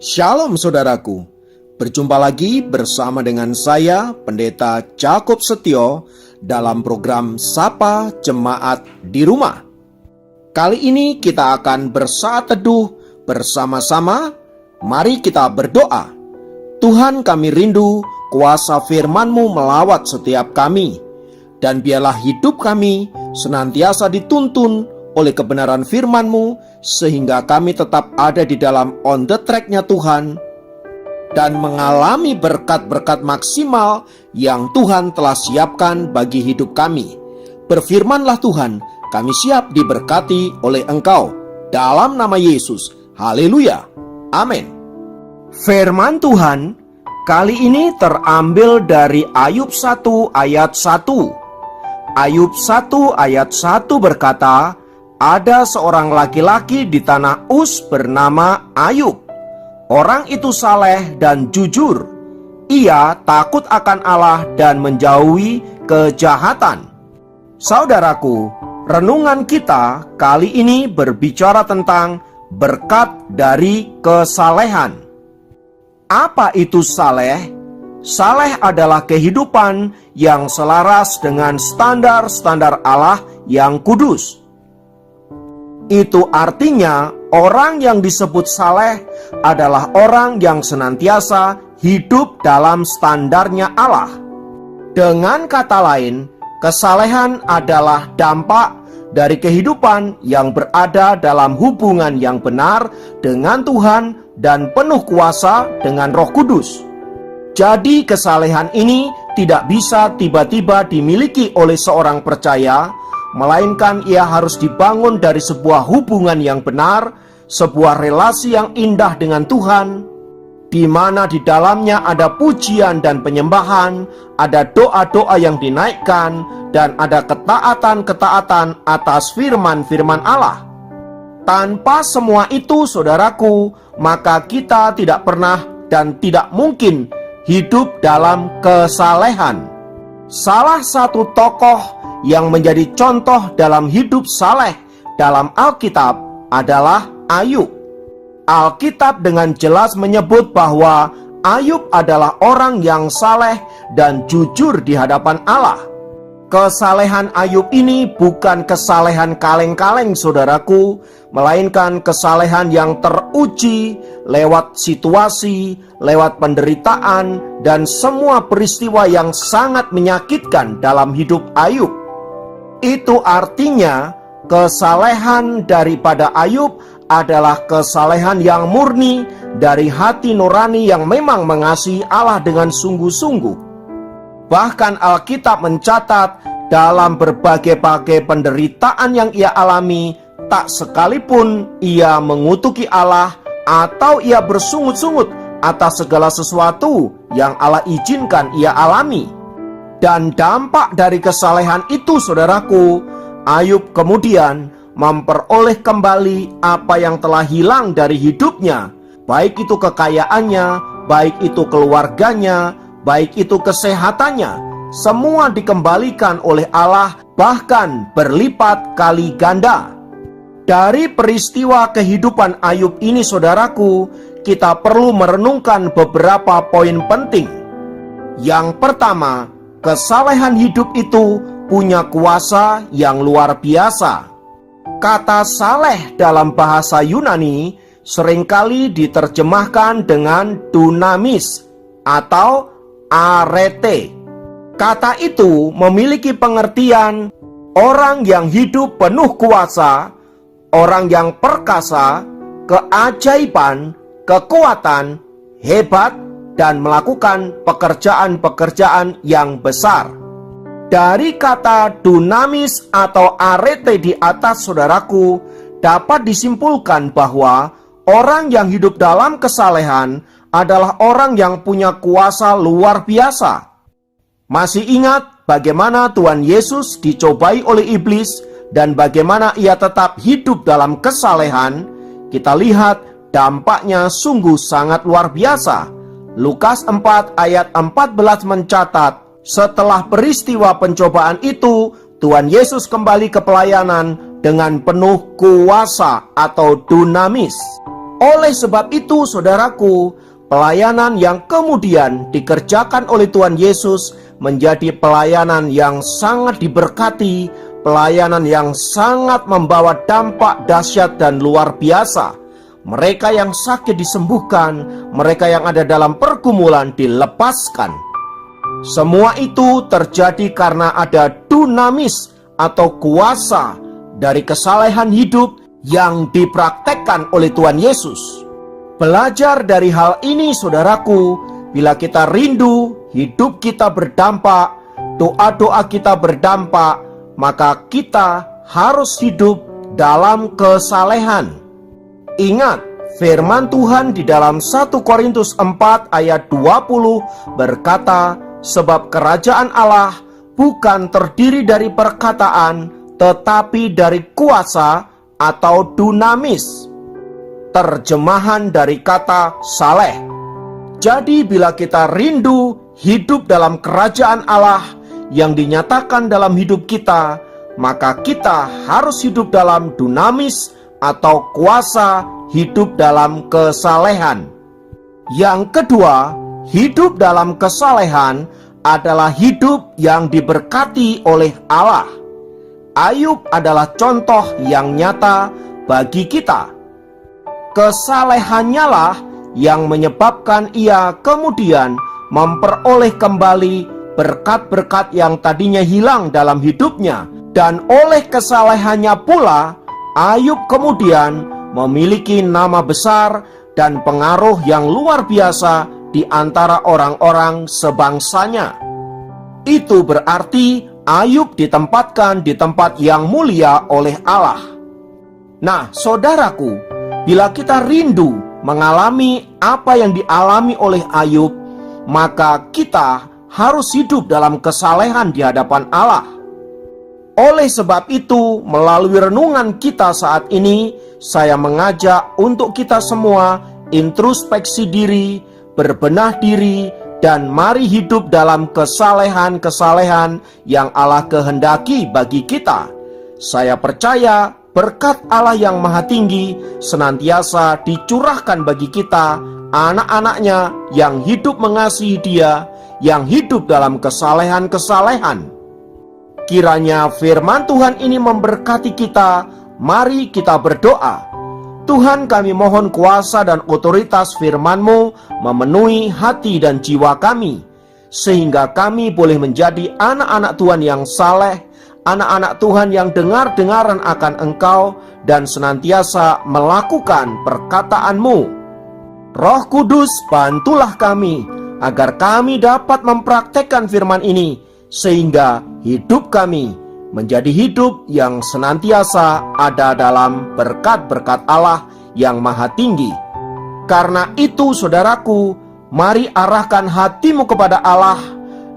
Shalom saudaraku, berjumpa lagi bersama dengan saya Pendeta Jakob Setio dalam program Sapa Jemaat di Rumah. Kali ini kita akan bersaat teduh bersama-sama. Mari kita berdoa. Tuhan, kami rindu kuasa firman-Mu melawat setiap kami, dan biarlah hidup kami senantiasa dituntun oleh kebenaran firman-Mu, sehingga kami tetap ada di dalam on the track-nya Tuhan, dan mengalami berkat-berkat maksimal yang Tuhan telah siapkan bagi hidup kami. Berfirmanlah Tuhan, kami siap diberkati oleh Engkau, dalam nama Yesus. Haleluya, amin. Firman Tuhan kali ini terambil dari Ayub 1 ayat 1. Ayub 1 ayat 1 berkata, ada seorang laki-laki di tanah Uz bernama Ayub. Orang itu saleh dan jujur. Ia takut akan Allah dan menjauhi kejahatan. Saudaraku, renungan kita kali ini berbicara tentang berkat dari kesalehan. Apa itu saleh? Saleh adalah kehidupan yang selaras dengan standar-standar Allah yang kudus. Itu artinya orang yang disebut saleh adalah orang yang senantiasa hidup dalam standarnya Allah. Dengan kata lain, kesalehan adalah dampak dari kehidupan yang berada dalam hubungan yang benar dengan Tuhan dan penuh kuasa dengan Roh Kudus. Jadi kesalehan ini tidak bisa tiba-tiba dimiliki oleh seorang percaya, melainkan ia harus dibangun dari sebuah hubungan yang benar, sebuah relasi yang indah dengan Tuhan, di mana di dalamnya ada pujian dan penyembahan, ada doa-doa yang dinaikkan, dan ada ketaatan-ketaatan atas firman-firman Allah. Tanpa semua itu, saudaraku, maka kita tidak pernah dan tidak mungkin hidup dalam kesalehan. Salah satu tokoh yang menjadi contoh dalam hidup saleh dalam Alkitab adalah Ayub. Alkitab dengan jelas menyebut bahwa Ayub adalah orang yang saleh dan jujur di hadapan Allah. Kesalehan Ayub ini bukan kesalehan kaleng-kaleng, saudaraku, melainkan kesalehan yang teruji lewat situasi, lewat penderitaan, dan semua peristiwa yang sangat menyakitkan dalam hidup Ayub. Itu artinya kesalehan daripada Ayub adalah kesalehan yang murni dari hati nurani yang memang mengasihi Allah dengan sungguh-sungguh. Bahkan Alkitab mencatat dalam berbagai-bagai penderitaan yang ia alami, tak sekalipun ia mengutuki Allah atau ia bersungut-sungut atas segala sesuatu yang Allah izinkan ia alami. Dan dampak dari kesalehan itu, saudaraku, Ayub kemudian memperoleh kembali apa yang telah hilang dari hidupnya, baik itu kekayaannya, baik itu keluarganya, baik itu kesehatannya. Semua dikembalikan oleh Allah, bahkan berlipat kali ganda. Dari peristiwa kehidupan Ayub ini, saudaraku, kita perlu merenungkan beberapa poin penting. Yang pertama, kesalehan hidup itu punya kuasa yang luar biasa. Kata saleh dalam bahasa Yunani seringkali diterjemahkan dengan dunamis atau arete. Kata itu memiliki pengertian orang yang hidup penuh kuasa, orang yang perkasa, keajaiban, kekuatan, hebat, dan melakukan pekerjaan-pekerjaan yang besar. Dari kata dunamis atau arete di atas, saudaraku, dapat disimpulkan bahwa orang yang hidup dalam kesalehan adalah orang yang punya kuasa luar biasa. Masih ingat bagaimana Tuhan Yesus dicobai oleh iblis dan bagaimana ia tetap hidup dalam kesalehan? Kita lihat dampaknya sungguh sangat luar biasa. Lukas 4 ayat 14 mencatat, setelah peristiwa pencobaan itu, Tuhan Yesus kembali ke pelayanan dengan penuh kuasa atau dunamis. Oleh sebab itu, saudaraku, pelayanan yang kemudian dikerjakan oleh Tuhan Yesus menjadi pelayanan yang sangat diberkati, pelayanan yang sangat membawa dampak dahsyat dan luar biasa. Mereka yang sakit disembuhkan, mereka yang ada dalam pergumulan dilepaskan. Semua itu terjadi karena ada dunamis atau kuasa dari kesalehan hidup yang dipraktekkan oleh Tuhan Yesus. Belajar dari hal ini, saudaraku, bila kita rindu hidup kita berdampak, doa-doa kita berdampak, maka kita harus hidup dalam kesalehan. Ingat, firman Tuhan di dalam 1 Korintus 4 ayat 20 berkata, sebab kerajaan Allah bukan terdiri dari perkataan, tetapi dari kuasa atau dunamis. Terjemahan dari kata saleh. Jadi bila kita rindu hidup dalam kerajaan Allah yang dinyatakan dalam hidup kita, maka kita harus hidup dalam dunamis atau kuasa, hidup dalam kesalehan. Yang kedua, hidup dalam kesalehan adalah hidup yang diberkati oleh Allah. Ayub adalah contoh yang nyata bagi kita. Kesalehannya lah yang menyebabkan ia kemudian memperoleh kembali berkat-berkat yang tadinya hilang dalam hidupnya. Dan oleh kesalehannya pula, Ayub kemudian memiliki nama besar dan pengaruh yang luar biasa di antara orang-orang sebangsanya. Itu berarti Ayub ditempatkan di tempat yang mulia oleh Allah. Nah, saudaraku, bila kita rindu mengalami apa yang dialami oleh Ayub, maka kita harus hidup dalam kesalehan di hadapan Allah. Oleh sebab itu, melalui renungan kita saat ini, saya mengajak untuk kita semua introspeksi diri, berbenah diri, dan mari hidup dalam kesalehan-kesalehan yang Allah kehendaki bagi kita. Saya percaya berkat Allah yang Maha Tinggi senantiasa dicurahkan bagi kita, anak-anaknya yang hidup mengasihi Dia, yang hidup dalam kesalehan-kesalehan. Kiranya firman Tuhan ini memberkati kita. Mari kita berdoa. Tuhan, kami mohon kuasa dan otoritas firman-Mu memenuhi hati dan jiwa kami, sehingga kami boleh menjadi anak-anak Tuhan yang saleh, anak-anak Tuhan yang dengar-dengaran akan Engkau dan senantiasa melakukan perkataan-Mu. Roh Kudus, bantulah kami agar kami dapat mempraktekkan firman ini, sehingga hidup kami menjadi hidup yang senantiasa ada dalam berkat-berkat Allah yang Maha Tinggi. Karena itu, saudaraku, mari arahkan hatimu kepada Allah,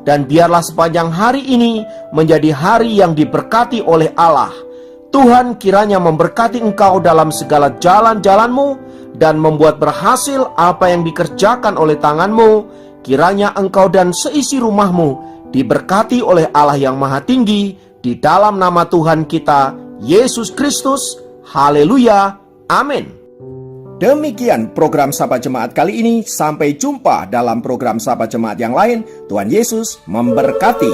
dan biarlah sepanjang hari ini menjadi hari yang diberkati oleh Allah. Tuhan kiranya memberkati engkau dalam segala jalan-jalanmu dan membuat berhasil apa yang dikerjakan oleh tanganmu. Kiranya engkau dan seisi rumahmu diberkati oleh Allah yang Maha Tinggi, di dalam nama Tuhan kita, Yesus Kristus. Haleluya. Amin. Demikian program Sapa Jemaat kali ini. Sampai jumpa dalam program Sapa Jemaat yang lain. Tuhan Yesus memberkati.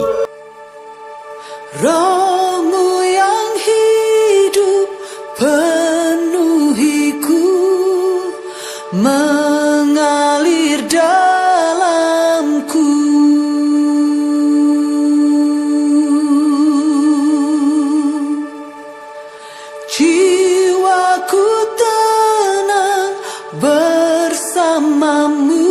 Roh-Mu yang hidup penuhiku, mengalir dalamku. Jiwaku tenang bersamamu.